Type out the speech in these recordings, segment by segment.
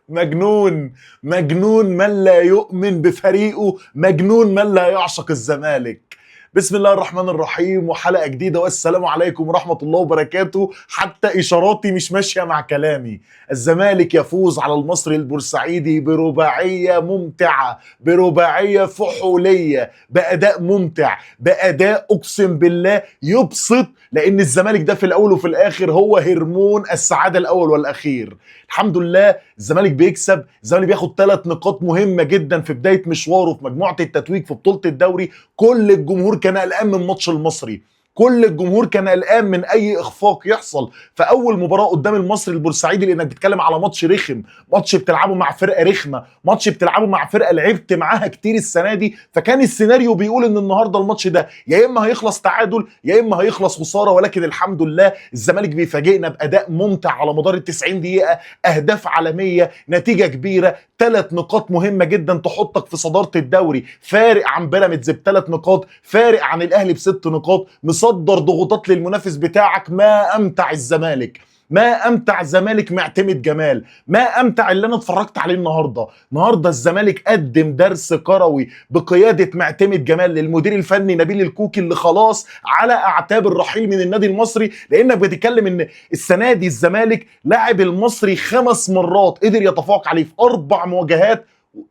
مجنون. مجنون من لا يؤمن بفريقه، مجنون من لا يعشق الزمالك. بسم الله الرحمن الرحيم، وحلقة جديدة، والسلام عليكم ورحمة الله وبركاته. حتى إشاراتي مش ماشية مع كلامي. الزمالك يفوز على المصري البورسعيدي برباعية ممتعة، برباعية فحولية، بأداء ممتع، بأداء أقسم بالله يبسط، لأن الزمالك ده في الأول وفي الآخر هو هرمون السعادة الأول والأخير. الحمد لله الزمالك بيكسب، الزمالك بياخد 3 نقاط مهمة جدا في بداية مشواره في مجموعة التتويج في بطولة الدوري. كل الجمهور كان قلقان من ماتش المصري، كل الجمهور كان قلقان من اي اخفاق يحصل في اول مباراه قدام المصري البورسعيدي، لانك بتتكلم على ماتش رخم، ماتش بتلعبه مع فرقه رخمه، ماتش بتلعبه مع فرقه لعبت معاها كتير السنه دي. فكان السيناريو بيقول ان النهارده الماتش ده يا اما هيخلص تعادل يا اما هيخلص خساره، ولكن الحمد لله الزمالك بيفاجئنا باداء ممتع على مدار ال 90 دقيقه، اهداف عالميه، نتيجه كبيره، 3 نقاط مهمه جدا تحطك في صداره الدوري، فارق عن بيراميدز ب3 نقاط، فارق عن الاهلي ب6 نقاط، مصدر ضغوطات للمنافس بتاعك. ما امتع الزمالك، ما امتع الزمالك معتمد جمال، ما امتع اللي انا اتفرجت عليه النهارده الزمالك قدم درس كروي بقياده معتمد جمال للمدير الفني نبيل الكوكي، اللي خلاص على اعتاب الرحيل من النادي المصري. لانك بتتكلم ان السنه دي الزمالك لاعب المصري 5 مرات قدر يتفوق عليه في 4 مواجهات،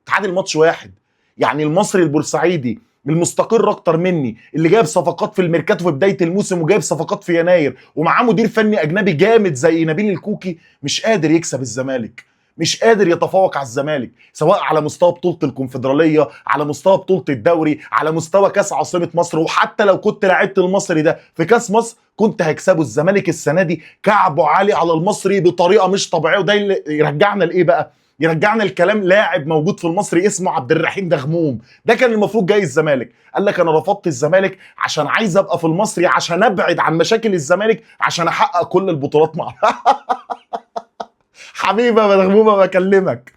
تعادل ماتش واحد. يعني المصري البورسعيدي المستقر اكتر مني، اللي جايب صفقات في الميركاتو في بدايه الموسم وجايب صفقات في يناير ومعاه مدير فني اجنبي جامد زي نبيل الكوكي، مش قادر يكسب الزمالك، مش قادر يتفوق على الزمالك، سواء على مستوى بطوله الكونفدراليه، على مستوى بطوله الدوري، على مستوى كاس عاصمه مصر. وحتى لو كنت لعبت المصري ده في كاس مصر كنت هيكسبه. الزمالك السنه دي كعبه عالي على المصري بطريقه مش طبيعيه، وده اللي يرجعنا لايه بقى؟ يرجعنا الكلام لاعب موجود في المصري اسمه عبد الرحيم دغموم. ده كان المفروض جاي الزمالك، قال لك انا رفضت الزمالك عشان عايز ابقى في المصري، عشان ابعد عن مشاكل الزمالك، عشان احقق كل البطولات مع حبيبه مدغمومه بكلمك.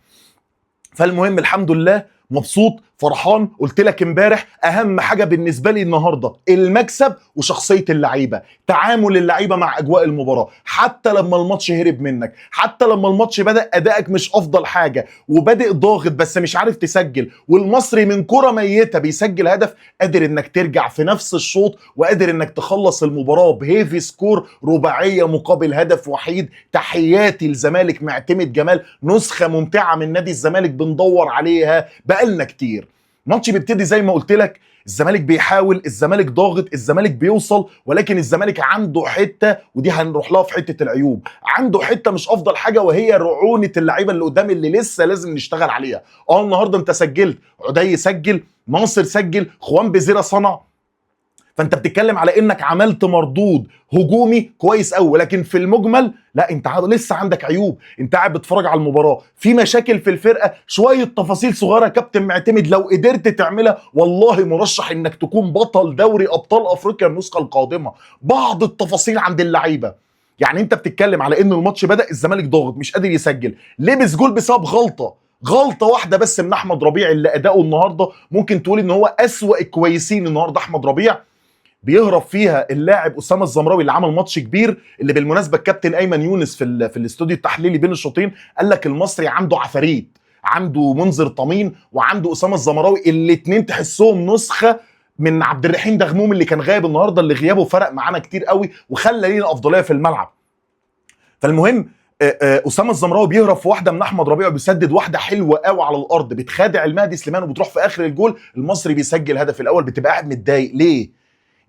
فالمهم الحمد لله مبسوط فرحان. قلت لك امبارح اهم حاجه بالنسبه لي النهارده المكسب وشخصيه اللعيبه، تعامل اللعيبه مع اجواء المباراه. حتى لما الماتش هرب منك، حتى لما الماتش بدا ادائك مش افضل حاجه وبادئ ضاغط بس مش عارف تسجل، والمصري من كره ميته بيسجل هدف، قادر انك ترجع في نفس الشوط وقادر انك تخلص المباراه بهيفي سكور، رباعيه مقابل هدف وحيد. تحياتي لزمالك معتمد جمال، نسخه ممتعه من نادي الزمالك بندور عليها بقالنا كتير. ماتش بيبتدي زي ما قلت لك، الزمالك بيحاول، الزمالك ضاغط، الزمالك بيوصل، ولكن الزمالك عنده حته، ودي هنروح لها في حته العيوب، عنده حته مش افضل حاجه، وهي رعونه اللعيبه اللي قدام اللي لسه لازم نشتغل عليها. النهارده انت سجلت، عدي سجل، ناصر سجل، خوان بزيرة صنع، فانت بتتكلم على انك عملت مردود هجومي كويس قوي، لكن في المجمل لا، انت لسه عندك عيوب. انت قاعد بتتفرج على المباراه في مشاكل في الفرقه، شويه تفاصيل صغيره كابتن معتمد لو قدرت تعملها والله مرشح انك تكون بطل دوري ابطال افريقيا النسخه القادمه. بعض التفاصيل عند اللعيبه، يعني انت بتتكلم على ان الماتش بدا الزمالك ضاغط مش قادر يسجل، لبس جول بسبب غلطه واحده بس من احمد ربيع، اللي اداؤه النهارده ممكن تقول ان هو اسوأ الكويسين النهارده. احمد ربيع بيهرب فيها اللاعب اسامه الزمراوي اللي عمل ماتش كبير، اللي بالمناسبه الكابتن ايمن يونس في الاستوديو التحليلي بين الشوطين قال لك المصري عنده عفاريت، عنده منذر طمين وعنده اسامه الزمراوي، الاثنين تحسهم نسخه من عبد الرحيم دغموم اللي كان غايب النهارده، اللي غيابه فرق معانا كتير قوي وخلى لينا افضليه في الملعب. فالمهم اسامه الزمراوي بيهرب في واحده من احمد ربيع وبيسدد واحده حلوه قوي على الارض، بتخادع المهدي سليمان وبتروح في اخر الجول، المصري بيسجل الهدف الاول. بتبقى قاعد متضايق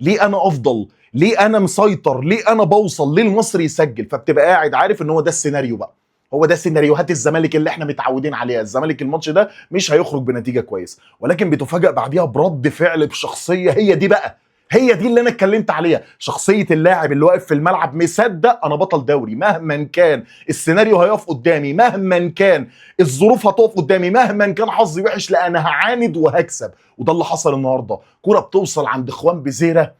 ليه انا افضل، ليه انا مسيطر، ليه انا بوصل، ليه المصري يسجل؟ فبتبقى قاعد عارف ان هو ده السيناريو بقى، هو ده سيناريوهات الزمالك اللي احنا متعودين عليها. الزمالك الماتش ده مش هيخرج بنتيجه كويس، ولكن بتفاجئ بعديها برد فعل بشخصيه، هي دي بقى، هي دي اللي انا اتكلمت عليها، شخصيه اللاعب اللي واقف في الملعب مصدق انا بطل دوري مهما كان السيناريو هيقف قدامي، مهما كان الظروف هتقف قدامي، مهما كان حظي وحش، لا انا هعاند وهكسب. وده اللي حصل النهارده. كرة بتوصل عند خوان بزيرة،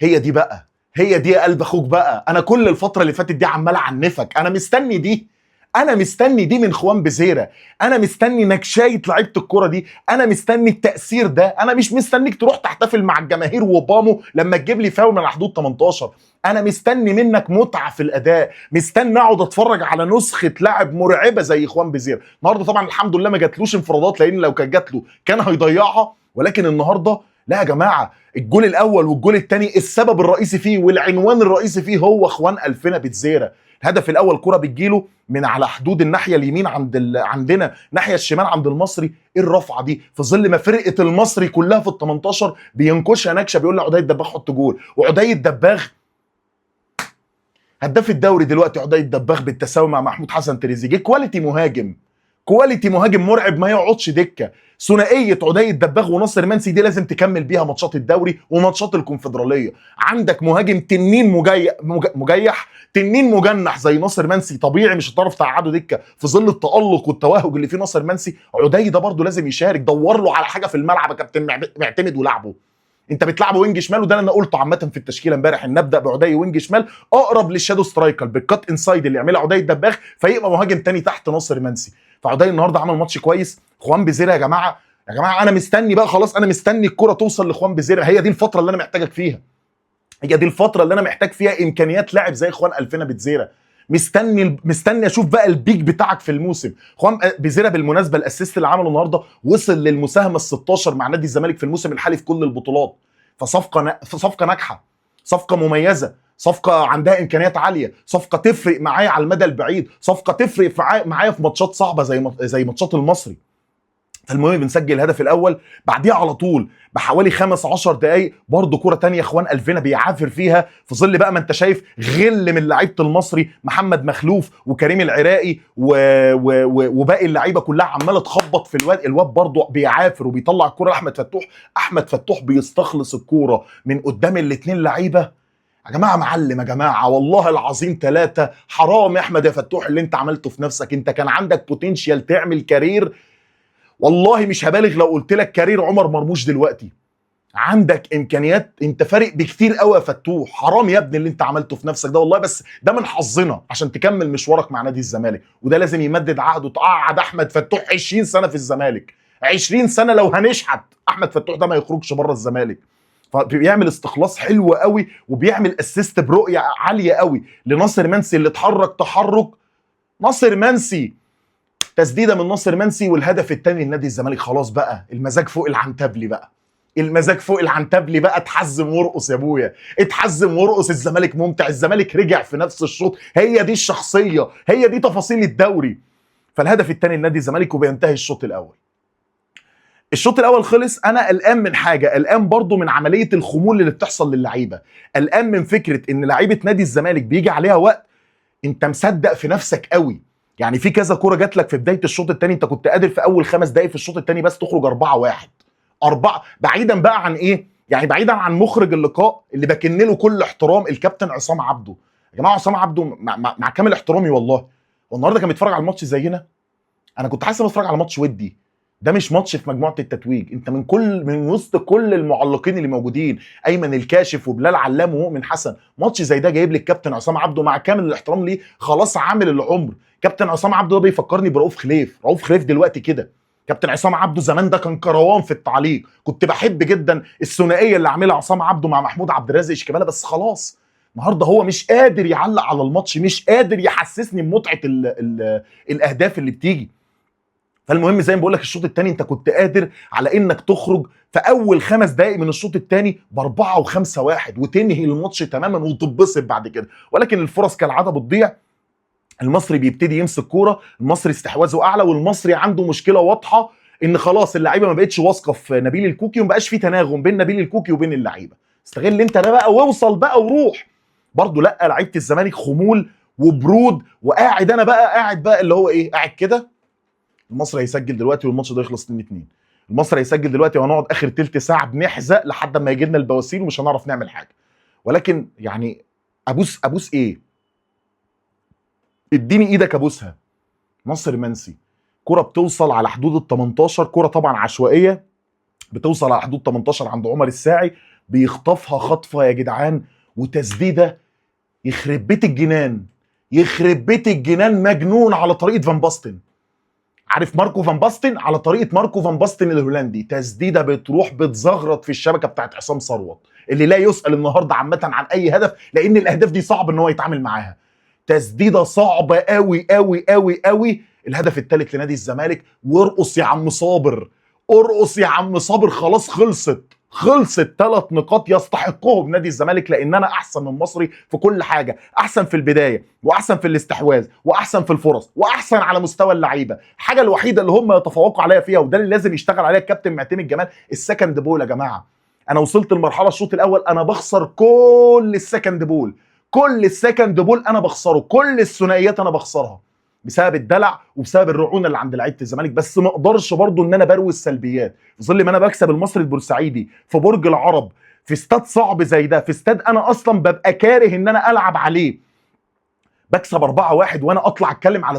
هي دي بقى، هي دي يا قلب اخوك بقى. انا كل الفتره اللي فاتت دي عمال اعنفك، انا مستني دي، انا مستني دي من خوان بزيرة، انا مستني نكشايه لعيبه الكوره دي، انا مستني التاثير ده. انا مش مستنيك تروح تحتفل مع الجماهير وبامو لما تجيب لي فاول من على حدود 18. انا مستني منك متعه في الاداء، مستني اقعد اتفرج على نسخه لاعب مرعبه زي خوان بزيرة. النهارده طبعا الحمد لله ما جاتلوش انفرادات، لان لو كانت جات له كان هيضيعها، ولكن النهارده لا يا جماعه، الجول الاول والجول الثاني السبب الرئيسي فيه والعنوان الرئيسي فيه هو خوان الفنا بتزيرة. الهدف الاول كرة بتجيله من على حدود الناحيه اليمين عندنا ناحيه الشمال عند المصري. ايه الرفعه دي في ظل ما فرقه المصري كلها في ال 18 بينكشها نكشه، بيقول لعدي الدباغ حط جول، وعدي الدباغ هداف الدوري دلوقتي. عدي الدباغ بالتساوي مع محمود حسن تريزيجيه، كواليتي مهاجم، كواليتي مهاجم مرعب ما يقعدش دكه. ثنائيه عدي الدباغ وناصر منسي دي لازم تكمل بيها ماتشات الدوري وماتشات الكونفدراليه. عندك مهاجم تنين مجيح، تنين مجنح زي ناصر منسي، طبيعي مش هتعرف تقعده دكه في ظل التالق والتوهج اللي فيه ناصر منسي. عدي ده برضه لازم يشارك، دور له على حاجه في الملعب يا كابتن معتمد ولعبه. انت بتلعبه وينج شمال، وده انا قلته عامه في التشكيله امبارح ان نبدا بعدي وينج شمال اقرب للشادو سترايكر بالكات انسايد اللي يعملها عدي الدباغ، فيبقى مهاجم تاني تحت ناصر منسي. فعدي النهارده عمل ماتش كويس. خوان بزيرة يا جماعه، يا جماعه انا مستني بقى خلاص، انا مستني الكره توصل لخوان بزيرة. هي دي الفتره اللي انا محتاجك فيها، هي دي الفتره اللي انا محتاج فيها امكانيات لاعب زي خوان الفنا بتزيرة. مستني اشوف بقى البيك بتاعك في الموسم. خوان بزيرة بالمناسبه الاسيست اللي عمله النهارده وصل للمساهمه ال 16 مع نادي الزمالك في الموسم الحالي في كل البطولات. صفقه ناجحه، صفقه مميزه، صفقه عندها امكانيات عاليه، صفقه تفرق معايا على المدى البعيد، صفقه تفرق معايا في ماتشات صعبه زي ماتشات المصري. فالمهم بنسجل الهدف الاول، بعديها على طول بحوالي 15 دقايق برضه كرة تانية خوان الفنا بيعافر فيها في ظل بقى ما انت شايف غل من لعيبه المصري، محمد مخلوف وكريم العراقي وباقي اللعيبه كلها عماله تخبط في الواد برضه بيعافر وبيطلع الكرة لاحمد فتوح. احمد فتوح بيستخلص الكرة من قدام الاثنين لعيبه. يا جماعه معلم، يا جماعه والله العظيم ثلاثه حرام يا احمد يا فتوح اللي انت عملته في نفسك. انت كان عندك بوتنشال تعمل كارير، والله مش هبالغ لو قلت لك كارير عمر مرموش دلوقتي. عندك امكانيات، انت فارق بكتير قوي يا فتوح. حرام يا ابني اللي انت عملته في نفسك ده والله، بس ده من حظنا عشان تكمل مشوارك مع نادي الزمالك، وده لازم يمدد عقده. تقعد احمد فتوح 20 سنه في الزمالك، 20 سنه لو هنشحت احمد فتوح ده ما يخرجش بره الزمالك. فبيعمل استخلاص حلو قوي وبيعمل اسيست برؤيه عاليه قوي لناصر منسي اللي اتحرك تحرك. ناصر منسي تسديده من ناصر منسي والهدف الثاني لنادي الزمالك. خلاص بقى المزاج فوق العنتبلي بقى، المزاج فوق العنتبلي بقى. اتحزم وارقص يا ابويا، اتحزم وارقص. الزمالك ممتع، الزمالك رجع في نفس الشوط. هي دي الشخصيه، هي دي تفاصيل الدوري. فالهدف الثاني لنادي الزمالك وبينتهي الشوط الاول. الشوط الاول خلص. انا قلقان من حاجه، قلقان برضو من عمليه الخمول اللي بتحصل للعيبه، قلقان من فكره ان لعيبه نادي الزمالك بيجي عليها وقت انت مصدق في نفسك قوي. يعني في كذا كوره جات لك في بدايه الشوط الثاني، انت كنت قادر في اول 5 دقائق في الشوط الثاني بس تخرج 4-1. بعيدا بقى عن ايه؟ يعني بعيدا عن مخرج اللقاء اللي بكن له كل احترام، الكابتن عصام عبده. يا جماعه عصام عبده مع كامل احترامي والله، والنهارده كان بيتفرج على الماتش زينا. انا كنت حاسس بتفرج على ماتش ودي، ده مش ماتش في مجموعه التتويج. انت من وسط كل المعلقين اللي موجودين، ايمن الكاشف وبلال علام ومؤمن حسن، ماتش زي ده جايب لي الكابتن عصام عبده مع كامل الاحترام ليه، خلاص عامل العمر. كابتن عصام عبده ده بيفكرني برؤوف خليف، رؤوف خليف دلوقتي كده. كابتن عصام عبده زمان ده كان كروان في التعليق، كنت بحب جدا الثنائيه اللي عاملها عصام عبده مع محمود عبد الرازق شيكابالا. بس خلاص النهارده هو مش قادر يعلق على الماتش، مش قادر يحسسني بمتعه الاهداف اللي بتيجي. فالمهم زي ما بقول لك الشوط الثاني انت كنت قادر على انك تخرج في اول 5 دقائق من الشوط الثاني ب4 و5-1 وتنهي الماتش تماما وتتبسط بعد كده، ولكن الفرص كالعاده بتضيع. المصري بيبتدي يمسك كوره، المصري استحواذه اعلى، والمصري عنده مشكله واضحه ان خلاص اللعيبه ما بقتش واثقه في نبيل الكوكي وما بقاش في تناغم بين نبيل الكوكي وبين اللعيبه. استغل انت ده بقى واوصل بقى وروح. برضه لا، لعيبه الزمالك خمول وبرود، وقاعد انا بقى قاعد بقى اللي هو ايه، قاعد كده. المصري هيسجل دلوقتي والماتش ده يخلص 2-2. المصري هيسجل دلوقتي وهنقعد اخر تلت ساعه بنحزق لحد ما يجي لنا البواسير ومش هنعرف نعمل حاجه. ولكن يعني ابوس ايه؟ اديني ايدك ابوسها. ناصر منسي كرة بتوصل على حدود ال 18، كرة طبعا عشوائيه بتوصل على حدود 18 عند عمر الساعي، بيخطفها خطفه يا جدعان، وتسديده يخرب بيت الجنان، يخرب بيت الجنان، مجنون على طريقه فان باستن. عارف ماركو فان باستن؟ على طريقه ماركو فان باستن الهولندي، تسديده بتروح بتزغرط في الشبكه بتاعت عصام ثروت اللي لا يسال النهارده عامه عن اي هدف، لان الاهداف دي صعب ان هو يتعامل معاها. تسديده صعبه قوي قوي قوي قوي. الهدف الثالث لنادي الزمالك. وارقص يا عم صابر، ارقص يا عم صابر، خلاص خلصت 3 نقاط يستحقهم نادي الزمالك، لان انا احسن من مصري في كل حاجه، احسن في البدايه واحسن في الاستحواذ واحسن في الفرص واحسن على مستوى اللعيبه. الحاجه الوحيده اللي هم يتفوقوا عليا فيها، وده اللي لازم يشتغل عليها الكابتن معتمد جمال، السكند بول. يا جماعه انا وصلت لمرحله الشوط الاول انا بخسر كل السكند بول، كل السكند بول انا بخسره، كل الثنائيات انا بخسرها بسبب الدلع وبسبب الرعونه اللي عند لعيبه الزمالك. بس ما اقدرش برضو ان انا بروي السلبيات في ظل ما انا بكسب المصري البورسعيدي في برج العرب، في استاد صعب زي ده، في استاد انا اصلا ببقى كاره ان انا العب عليه، بكسب 4-1 وانا اطلع اتكلم على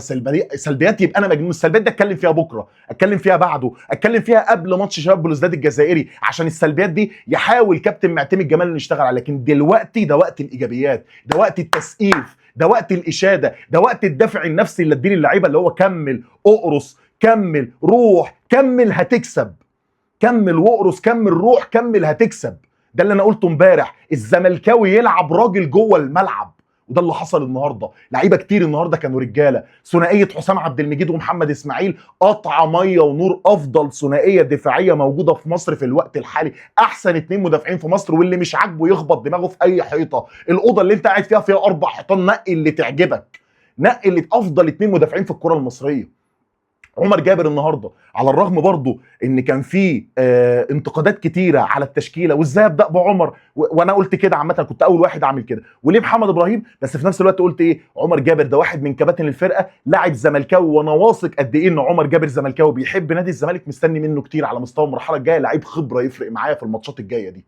سلبيات. يبقى انا مجنون. السلبيات دي اتكلم فيها بكره، اتكلم فيها بعده، اتكلم فيها قبل ماتش شباب بلوزداد الجزائري، عشان السلبيات دي يحاول كابتن معتمد جمال انه يشتغل عليها. لكن دلوقتي ده وقت الايجابيات، ده وقت التسقيف، ده وقت الاشاده، ده وقت الدفع النفسي اللي اديه للعيبه، اللي هو كمل، اقرص، كمل، روح، كمل، هتكسب. كمل واقرص، كمل، روح، كمل، هتكسب. ده اللي انا قلته امبارح. الزملكاوي يلعب راجل جوه الملعب، وده اللي حصل النهارده. لعيبه كتير النهارده كانوا رجاله. ثنائيه حسام عبد المجيد ومحمد اسماعيل قطع ميه ونور، افضل ثنائيه دفاعيه موجوده في مصر في الوقت الحالي، احسن 2 مدافعين في مصر. واللي مش عاجبه يخبط دماغه في اي حيطه. الاوضه اللي انت قاعد فيها 4 حيطان، نقي اللي تعجبك، نقي اللي افضل 2 مدافعين في الكره المصريه. عمر جابر النهارده، على الرغم برضو ان كان في انتقادات كتيره على التشكيله وازاي ابدا بعمر، وانا قلت كده عامه، كنت اول واحد اعمل كده، وليه محمد ابراهيم، بس في نفس الوقت قلت ايه، عمر جابر ده واحد من كباتن الفرقه، لاعب زملكاوي، وانا واثق قد ايه ان عمر جابر زملكاوي بيحب نادي الزمالك، مستني منه كتير على مستوى المرحله الجايه، لعيب خبره يفرق معايا في الماتشات الجايه دي.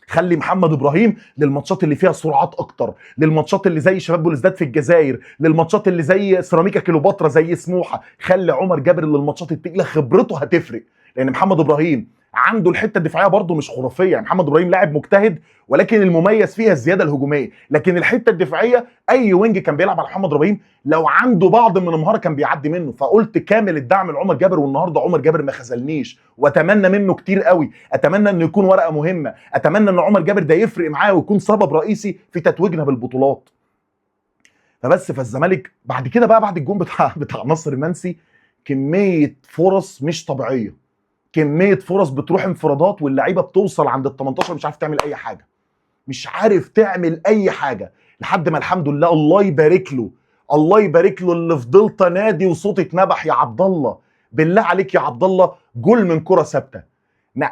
خلي محمد ابراهيم للماتشات اللي فيها سرعات اكتر، للماتشات اللي زي شباب بلوزداد في الجزائر، للماتشات اللي زي سيراميكا كيلوباترا زي سموحه. خلي عمر جابر للماتشات التقيله، خبرته هتفرق. لان محمد ابراهيم عنده الحته الدفاعيه برده مش خرافيه، يعني محمد ابراهيم لاعب مجتهد، ولكن المميز فيها الزياده الهجوميه. لكن الحته الدفاعيه اي وينج كان بيلعب على محمد ابراهيم لو عنده بعض من المهاره كان بيعدي منه. فقلت كامل الدعم لعمر جابر، والنهارده عمر جابر ما خذلنيش، واتمنى منه كتير قوي. اتمنى انه يكون ورقه مهمه، اتمنى ان عمر جابر ده يفرق معاه ويكون سبب رئيسي في تتويجنا بالبطولات. فالزمالك بعد كده بقى، بعد الجون بتاع نصر منسي، كميه فرص مش طبيعيه، كميه فرص بتروح انفرادات، واللعيبه بتوصل عند ال 18 مش عارف تعمل اي حاجه، مش عارف تعمل اي حاجه، لحد ما الحمد لله الله يبارك له، الله يبارك له، اللي فضلت نادي وصوتي اتنبح يا عبد الله. بالله عليك يا عبد الله، جول من كره ثابته،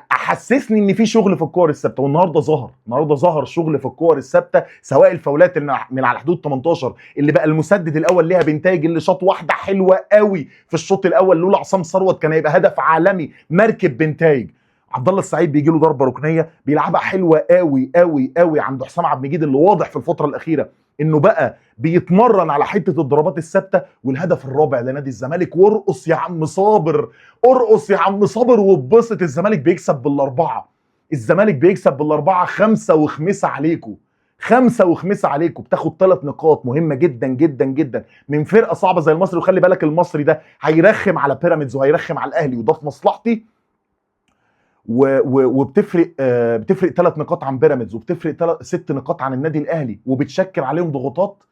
حسسني ان في شغل في الكور الثابته. والنهارده ظهر، النهارده ظهر شغل في الكور الثابته، سواء الفاولات اللي من على حدود 18 اللي بقى المسدد الاول ليها بنتايج، اللي شاط واحده حلوه قوي في الشوط الاول، لولا عصام ثروت كان هيبقى هدف عالمي، مركب بنتايج. عبد الله السعيد بيجي له ضربه ركنيه بيلعبها حلوه قوي قوي قوي عند حسام عبد المجيد، اللي واضح في الفتره الاخيره انه بقى بيتمرن على حته الضربات الثابته. والهدف الرابع لنادي الزمالك. وارقص يا عم صابر، ارقص يا عم صابر واتبسط. الزمالك بيكسب بالاربعه، الزمالك بيكسب بالاربعه، 5 وخمسه عليكم، 5 وخمسه عليكم. بتاخد 3 نقاط مهمه جدا جدا جدا من فرقه صعبه زي المصري. وخلي بالك المصري ده هيرخم على بيراميدز وهيرخم على الاهلي، وده في مصلحتي. وبتفرق بتفرق 3 نقاط عن بيراميدز، وبتفرق 6 نقاط عن النادي الاهلي، وبتشكل عليهم ضغوطات.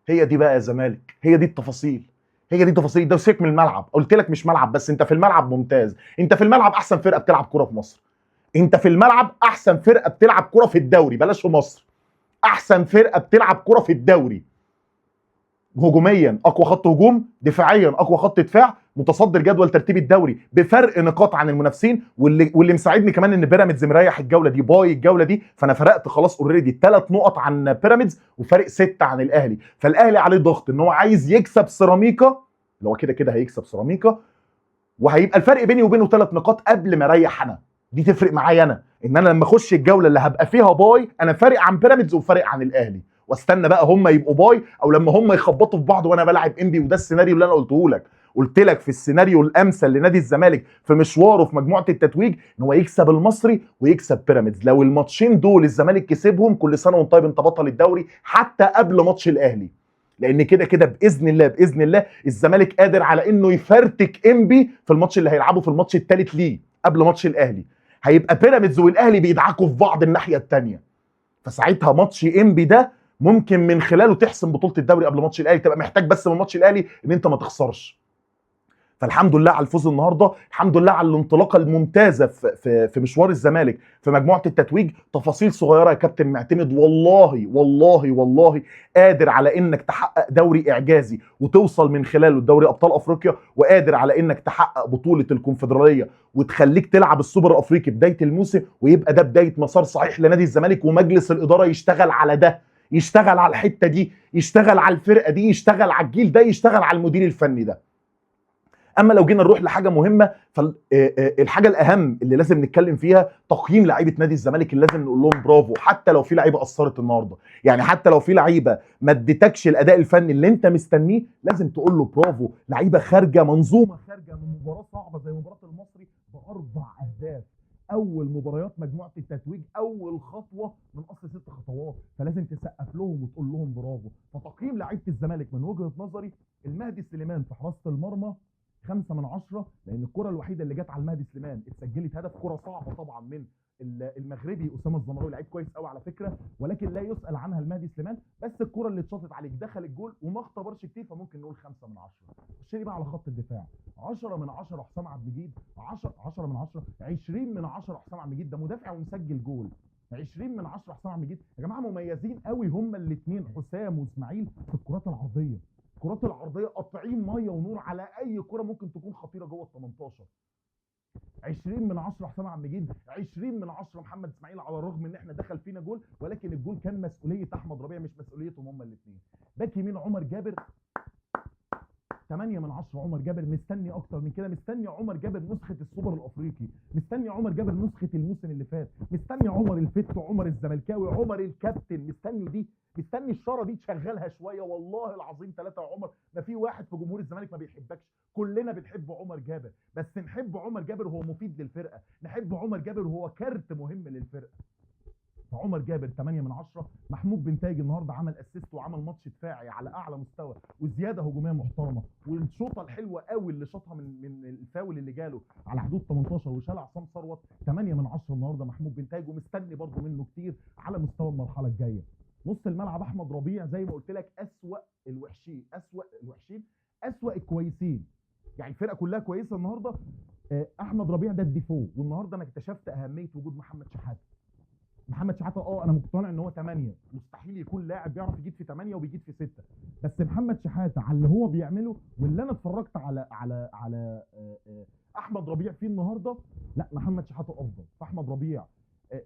هي دي بقى يا زمالك، هي دي التفاصيل، هي دي التفاصيل. ده سيبك من الملعب، قلت لك مش ملعب بس، انت في الملعب ممتاز، انت في الملعب احسن فرقه بتلعب كوره في مصر، انت في الملعب احسن فرقه بتلعب كوره في الدوري، بلاش في مصر، احسن فرقه بتلعب كوره في الدوري. هجوميا اقوى خط هجوم، دفاعيا اقوى خط دفاع، متصدر جدول ترتيب الدوري بفرق نقاط عن المنافسين. واللي مساعدني كمان ان بيراميدز مريح الجوله دي، باي الجوله دي، فانا فرقت خلاص اوريدي 3 نقط عن بيراميدز وفارق 6 عن الاهلي. فالاهلي عليه ضغط ان هو عايز يكسب سيراميكا، اللي هو كده كده هيكسب سيراميكا، وهيبقى الفرق بيني وبينه 3 نقاط قبل ما اريح انا. دي تفرق معايا انا، ان انا لما اخش الجوله اللي هبقى فيها باي انا فارق عن بيراميدز وفارق عن الاهلي، واستنى بقى هم يبقوا باي او لما هم يخبطوا في بعض وانا بلعب انبي. وده السيناريو اللي انا قلته لك، قلت لك في السيناريو الامثل لنادي الزمالك في مشواره في مجموعه التتويج ان هو يكسب المصري ويكسب بيراميدز. لو الماتشين دول الزمالك كسبهم، كل سنه وانت طيب، انت بطل الدوري حتى قبل ماتش الاهلي. لان كده كده باذن الله باذن الله الزمالك قادر على انه يفرتك انبي في الماتش اللي هيلعبه في الماتش الثالث ليه قبل ماتش الاهلي. هيبقى بيراميدز والاهلي بيدعكوا في بعض الناحيه الثانيه، فساعتها ماتش انبي ده ممكن من خلاله تحسم بطوله الدوري قبل ماتش الاهلي. تبقى محتاج بس من ماتش الاهلي ان انت ما تخسرش. فالحمد لله على الفوز النهارده، الحمد لله على الانطلاقه الممتازه في مشوار الزمالك في مجموعه التتويج. تفاصيل صغيره يا كابتن معتمد، والله والله والله قادر على انك تحقق دوري اعجازي وتوصل من خلاله دوري ابطال افريقيا، وقادر على انك تحقق بطوله الكونفدراليه وتخليك تلعب السوبر الافريقي بدايه الموسم، ويبقى ده بدايه مسار صحيح لنادي الزمالك. ومجلس الاداره يشتغل على ده، يشتغل على الحته دي، يشتغل على الفرقه دي، يشتغل على الجيل ده، يشتغل على المدير الفني ده. اما لو جينا نروح لحاجه مهمه، فالحاجه الاهم اللي لازم نتكلم فيها تقييم لعيبه نادي الزمالك، اللي لازم نقول لهم برافو. حتى لو في لعيبه قصرت النهارده، يعني حتى لو في لعيبه ما ادتكش الاداء الفني اللي انت مستنيه، لازم تقول له برافو. لعيبه خارجه، منظومه خارجه من مباراه صعبه زي مباراه المصري باربع اهداف. اول مباريات مجموعه التتويج، اول خطوه من اصل 6 خطوات، فلازم تسقف لهم وتقول لهم برافو. فتقييم لعيبه الزمالك من وجهه نظري، المهدي سليمان في حراسه المرمى 5/10، لان الكره الوحيده اللي جت على المهدي سليمان اتسجلت هدف، كره صعبه طبعا من المغربي اسامه الزمراوي، لعيب كويس قوي على فكره، ولكن لا يسال عنها المهدي سليمان. بس الكره اللي اتشاطت عليك دخل الجول وما اختبرش كتير، فممكن نقول 5/10. خش بقى على خط الدفاع، 10/10 حسام عبد المجيد، 10/10، 20/10 حسام عبد المجيد، ده مدافع ومسجل جول. 20/10 حسام عبد المجيد. يا جماعه مميزين قوي هما الاثنين حسام واسماعيل في الكرات العرضيه. الكرات العرضيه قاطعين ميه ونور على اي كره ممكن تكون خطيره جوه ال 18. 20/10 حسام عبد المجيد، 20/10 محمد اسماعيل، على الرغم ان احنا دخل فينا جول، ولكن الجول كان مسؤوليه احمد ربيع مش مسؤوليتهم هما الاثنين. باك يمين عمر جابر 8/10 عمر جابر. مستني اكتر من كده، مستني عمر جابر نسخه السوبر الافريقي، مستني عمر جابر نسخه الموسم اللي فات، مستني عمر الفت، عمر الزملكاوي، عمر الكابتن، مستني دي، مستني الشاره دي تشغلها شويه. والله العظيم 3 يا عمر، ما في واحد في جمهور الزمالك ما بيحبكش، كلنا بنحب عمر جابر، بس نحب عمر جابر وهو مفيد للفرقه، نحب عمر جابر وهو كارت مهم للفرقه. فعمر جابر 8/10. محمود بنتايج النهارده عمل اسيست وعمل ماتش دفاعي على اعلى مستوى وزياده هجوميه محترمه، والشوطه الحلوه قوي اللي شاطها من الفاول اللي جاله على حدود 18 وشال عصام ثروت. 8/10 النهارده محمود بنتايج، ومستني برده منه كتير على مستوى المرحله الجايه. نص الملعب احمد ربيع زي ما قلت لك، اسوأ الوحشين، اسوأ الوحشين، اسوأ الكويسين. يعني الفرقه كلها كويسه النهارده، احمد ربيع ده الديفو. والنهارده انا اكتشفت اهميه وجود محمد شحاته. محمد شحاته انا مقتنع ان هو 8، مستحيل يكون لاعب بيعرف يجيب في 8 وبيجيب في 6، بس محمد شحاته على اللي هو بيعمله واللي انا اتفرجت على احمد ربيع فيه النهارده، لا محمد شحاته افضل. فاحمد ربيع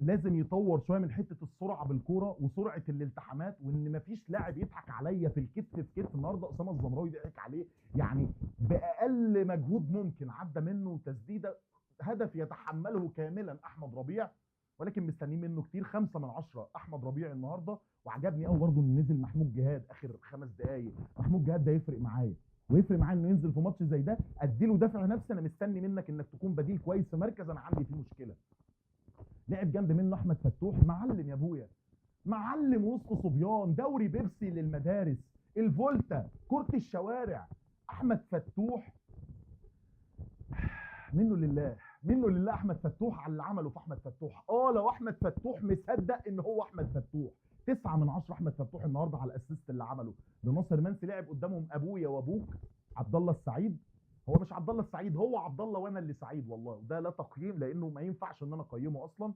لازم يطور شويه من حته السرعه بالكوره وسرعه الالتحامات، وان مفيش لاعب يضحك عليا في الكتف في كتف. النهارده اسامه الزمراوي ضحك عليه، يعني باقل مجهود ممكن عدى منه تسديده، هدف يتحمله كاملا احمد ربيع، ولكن مستنيين منه كتير. 5/10 احمد ربيع النهارده. وعجبني قوي برده ان نزل محمود جهاد اخر 5 دقائق. محمود جهاد ده يفرق معايا، ويفرق معايا انه ينزل في ماتش زي ده، اديله دافع نفسي. انا مستني منك انك تكون بديل كويس في مركز انا عندي فيه مشكله. لعب جنب منه احمد فتوح، معلم يا ابويا، معلم وسط صبيان، دوري بيبسي للمدارس، الفولتا، كرة الشوارع. احمد فتوح منه لله، منه لله احمد فتوح على اللي عمله في احمد فتوح. لو احمد فتوح مصدق ان هو احمد فتوح. 9/10 احمد فتوح النهارده على الاسيست اللي عمله لناصر منسي. لعب قدامهم ابويا وابوك عبد الله السعيد. هو مش عبد الله السعيد، هو عبد الله وانا اللي سعيد والله، وده لا تقييم لانه ما ينفعش ان انا اقيمه اصلا.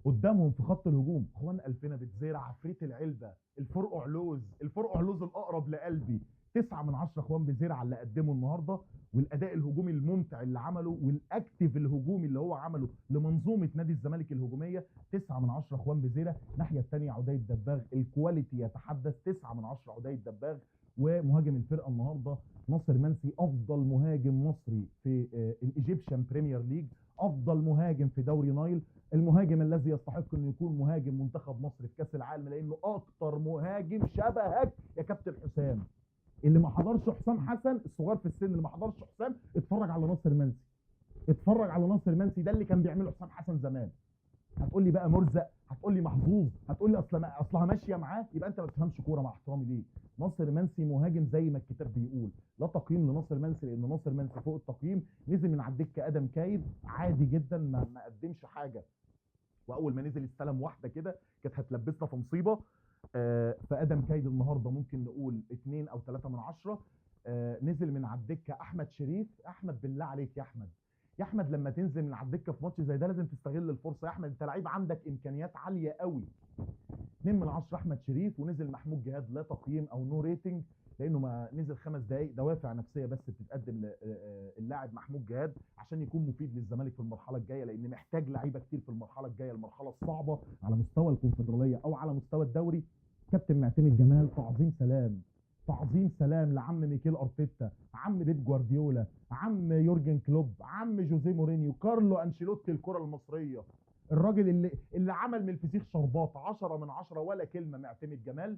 قدامهم في خط الهجوم اخوان الفنا بتزير، عفريت العلبه، الفرقع علوز، الفرقع علوز الاقرب لقلبي. 9/10 اخوان بزير على اللي قدمه النهارده، والاداء الهجومي الممتع اللي عمله، والاكتيف الهجومي اللي هو عمله لمنظومه نادي الزمالك الهجوميه. 9/10 اخوان بزيره. الناحيه الثانيه عدي الدباغ، الكواليتي يتحدث. 9/10 عدي الدباغ. ومهاجم الفرقه النهارده ناصر منسي، افضل مهاجم مصري في الايجيبشن بريمير ليج، افضل مهاجم في دوري نايل، المهاجم الذي يستحق انه يكون مهاجم منتخب مصر في كاس العالم، لانه اكتر مهاجم شبهك يا كابتن حسام. اللي ما حضرش حسام حسن الصغير في السن، اللي ما حضرش حسام، اتفرج على ناصر منسي، اتفرج على ناصر منسي، ده اللي كان بيعمله حسام حسن زمان. هتقول لي بقى مرزق، هتقول لي محظوظ، هتقول لي اصلها ماشيه معاه، يبقى انت ما بتفهمش كوره مع احترامي ليك. ناصر منسي مهاجم زي ما الكتاب بيقول، لا تقييم لناصر منسي لان ناصر منسي فوق التقييم. نزل من على الدكه ادم كايد عادي جدا، ما قدمش حاجه، واول ما نزل استلم واحده كده كانت هتلبسنا في مصيبه. فادم كايد النهارده ممكن نقول 2 او 3 من 10. نزل من على الدكه احمد شريف. احمد بالله عليك يا احمد، يا احمد لما تنزل من على الدكه في ماتش زي ده لازم تستغل الفرصه. يا احمد انت لعيب عندك امكانيات عاليه قوي. 2 من 10 احمد شريف. ونزل محمود جهاد لا تقييم او نو ريتنج لانه ما نزل 5 دقائق. دوافع نفسيه بس بتتقدم للاعب محمود جهاد عشان يكون مفيد للزمالك في المرحله الجايه، لان محتاج لعيبه كتير في المرحله الجايه، المرحله الصعبه على مستوى الكونفدراليه او على مستوى الدوري. كابتن معتمد جمال تعظيم سلام، تعظيم سلام لعم ميكيل ارتيتا، عم بيب جوارديولا، عم يورجن كلوب، عم جوزيه مورينيو، كارلو انشيلوتي الكره المصريه. الراجل اللي عمل من الفسيخ شربات. 10 من 10 ولا كلمه معتمد جمال.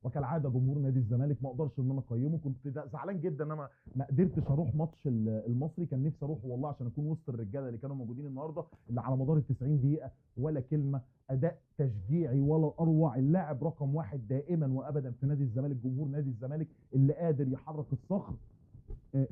وكالعاده جمهور نادي الزمالك ما اقدرش ان انا اقيمه. كنت زعلان جدا ان انا ما قدرتش اروح ماتش المصري، كان نفسي اروح والله عشان اكون وسط الرجاله اللي كانوا موجودين النهارده اللي على مدار ال 90 دقيقه ولا كلمه. اداء تشجيعي ولا اروع. اللاعب رقم 1 دائما وابدا في نادي الزمالك جمهور نادي الزمالك اللي قادر يحرك الصخر.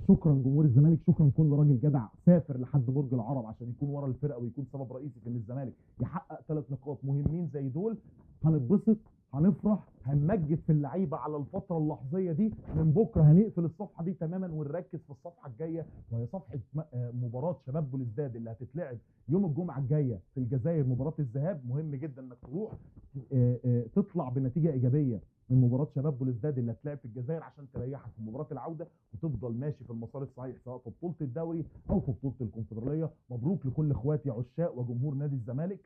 شكرا جمهور الزمالك، شكرا كل راجل جدع سافر لحد برج العرب عشان يكون ورا الفرقه ويكون سبب رئيسي في ان الزمالك يحقق 3 نقاط مهمين زي دول. هنتبسط، هنفرح، هنمجد في اللعيبه على الفتره اللحظيه دي. من بكره هنقفل الصفحه دي تماما ونركز في الصفحه الجايه، وهي صفحه مباراه شباب بلوزداد اللي هتتلعب يوم الجمعه الجايه في الجزائر. مباراه الذهاب مهم جدا انك تروح تطلع بنتيجه ايجابيه من مباراه شباب بلوزداد اللي هتلعب في الجزائر عشان تريحك في مباراه العوده وتفضل ماشي في المسار الصحيح سواء في بطوله الدوري او في بطوله الكونفدراليه. مبروك لكل اخواتي عشاق وجمهور نادي الزمالك،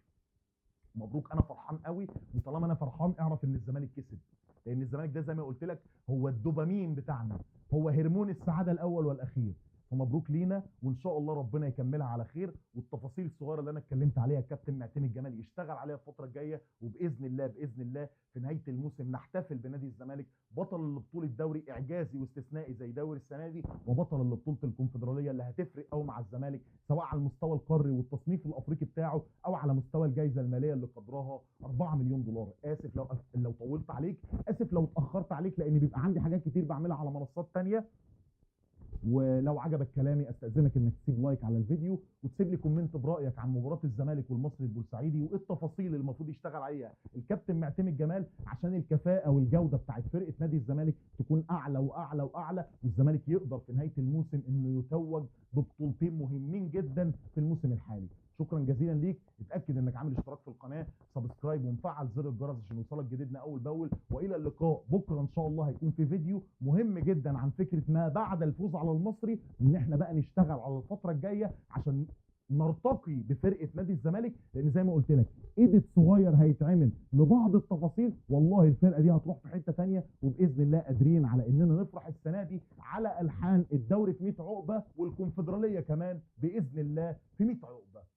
مبروك. انا فرحان قوي، وطالما انا فرحان اعرف ان الزمالك كسب، لان الزمالك ده زي ما قلت لك هو الدوبامين بتاعنا، هو هرمون السعاده الاول والاخير. فمبروك لينا، وان شاء الله ربنا يكملها على خير. والتفاصيل الصغيره اللي انا اتكلمت عليها الكابتن معتمد جمال يشتغل عليها الفتره الجايه، وباذن الله باذن الله في نهايه الموسم نحتفل بنادي الزمالك بطل لبطوله دوري اعجازي واستثنائي زي دوري السنه دي، وبطل لبطوله الكونفدراليه اللي هتفرق قوي مع الزمالك سواء على المستوى القاري والتصنيف الافريقي بتاعه او على مستوى الجائزه الماليه اللي قدرها 4 مليون دولار. اسف لو طولت عليك، اسف لو اتاخرت عليك، لان بيبقى عندي حاجات كتير بعملها على منصات تانية. ولو عجبك كلامي استاذنك انك تسيب لايك على الفيديو وتسيب لي كومنت برايك عن مباراه الزمالك والمصري البورسعيدي، وايه التفاصيل اللي المفروض يشتغل عليها الكابتن معتمد جمال عشان الكفاءه والجوده بتاعت فرقه نادي الزمالك تكون اعلى واعلى واعلى، والزمالك يقدر في نهايه الموسم انه يتوج ببطولتين مهمين جدا في الموسم الحالي. شكرا جزيلا ليك. اتاكد انك عامل اشتراك في القناه، سبسكرايب، ومفعل زر الجرس عشان يوصلك جديدنا اول باول. والى اللقاء. بكره ان شاء الله هيكون في فيديو مهم جدا عن فكره ما بعد الفوز على المصري، وان احنا بقى نشتغل على الفتره الجايه عشان نرتقي بفرقه نادي الزمالك، لان زي ما قلت لك ايديت صغير هيتعمل لبعض التفاصيل، والله الفرقه دي هتروح في حته ثانيه. وباذن الله قادرين على اننا نفرح السنه دي على الحان الدوري في 100 عقبه والكونفدراليه كمان باذن الله في 100 عقبه.